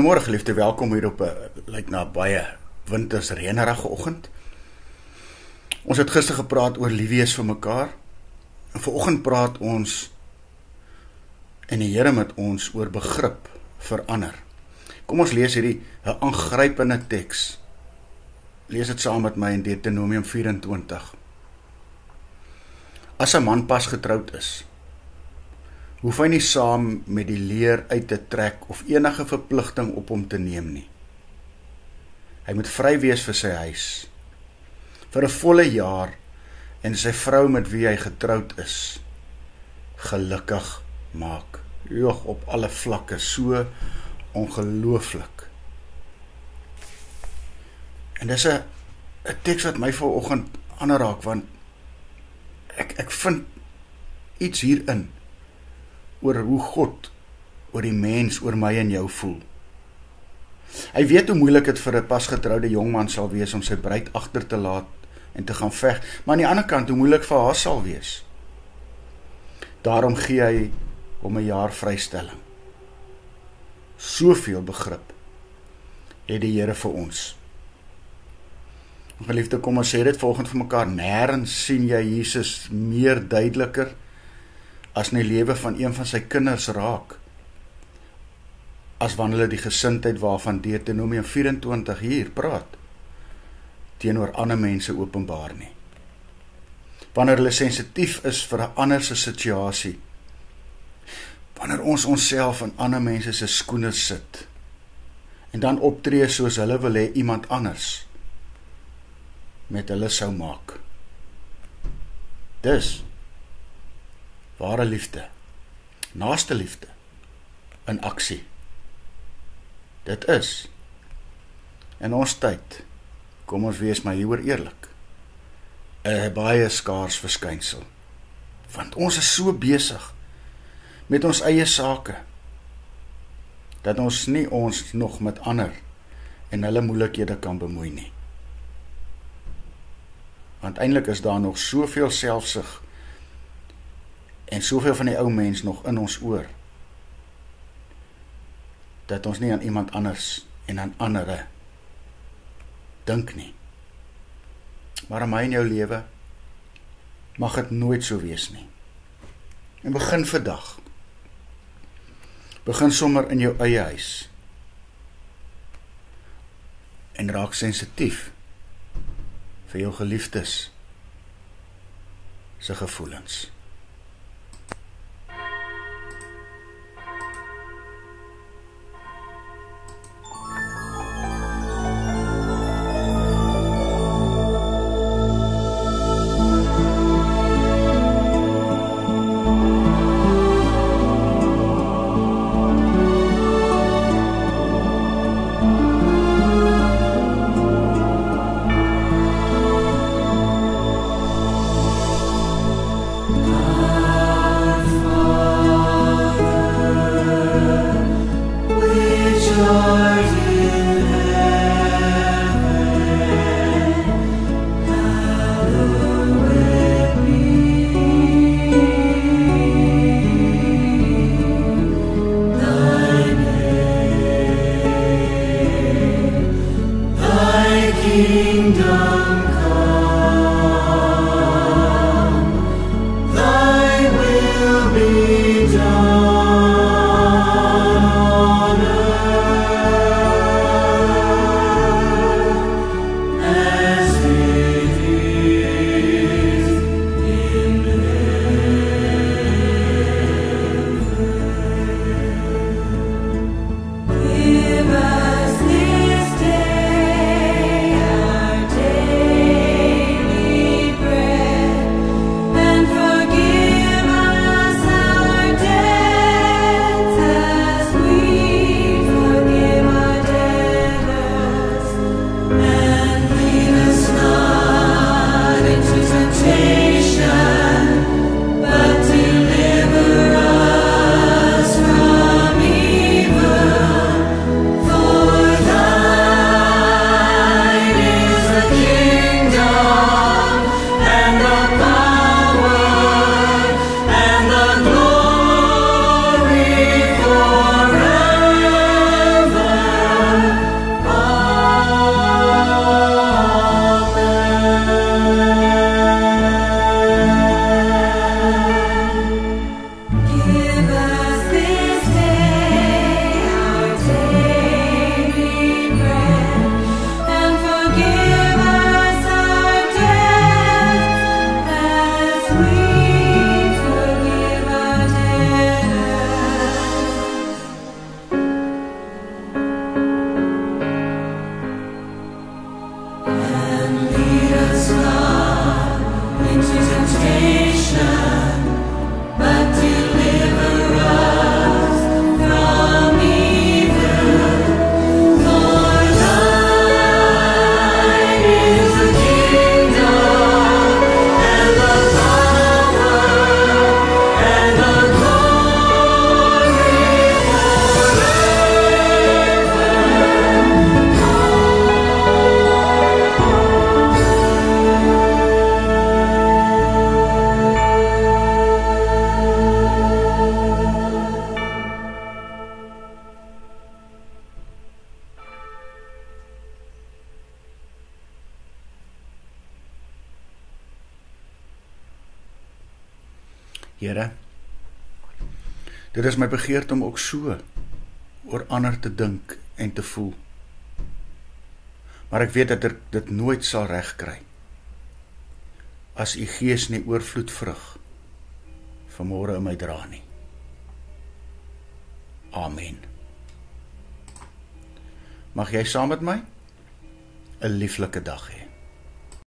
Goeiemôre geliefde, welkom hier op 'n lyk na baie winters reënerige oggend. Ons het gister gepraat oor lief wees vir mekaar. En vanoggend praat ons en die Here met ons oor begrip vir ander. Kom ons lees hierdie 'n aangrypende teks. Lees dit saam met my in Deuteronomium 24. As 'n man pas getroud is, hoef hy nie saam met die leer uit te trek of enige verpligting op hom te neem nie. Hy moet vry wees vir sy huis, vir 'n volle jaar, en sy vrou met wie hy getroud is, gelukkig maak. Joh, op alle vlakke, so ongelooflik. En dis 'n teks wat my vanoggend aanraak, want ek vind iets hierin oor hoe God oor die mens, oor my en jou voel. Hy weet hoe moeilik dit vir 'n pasgetroude jongman sal wees om sy bruid agter te laat en te gaan veg, maar aan die ander kant hoe moeilik vir haar sal wees. Daarom gee hy om 'n jaar vrystelling. Soveel begrip het die Here vir ons. Geliefde, kom ons sê dit volgende vir mekaar, nêrens sien jy Jesus meer duideliker as in die lewe van een van sy kinders raak, as wanneer hulle die gesindheid waarvan Deuteronomium 24 hier praat, teenoor ander mense openbaar nie. Wanneer hulle sensitief is vir 'n ander se situasie, wanneer ons onsself in ander mense se skoene sit, en dan optree soos hulle wil hê iemand anders met hulle sou maak. Dis ware liefde, naaste liefde, in aksie. Dit is, in ons tyd, kom ons wees maar hieroor eerlik, 'n baie skaars verskynsel. Want ons is so besig met ons eie sake, dat ons nie ons nog met ander en hulle moeilikhede kan bemoei nie. Want eintlik is daar nog soveel selfsug en soveel van die ou mens nog in ons oor, dat ons nie aan iemand anders en aan andere dink nie. Maar in my en jou lewe mag dit nooit so wees nie. En begin vandag. Begin sommer in jou eie huis. En raak sensitief vir jou geliefdes se gevoelens. Here, dit is my begeerte om ook so oor ander te dink en te voel. Maar ek weet dat ek dit nooit sal regkry as u Gees nie oorvloed vrug vanmôre in my dra nie. Amen. Mag jy saam met my 'n lieflike dag hê.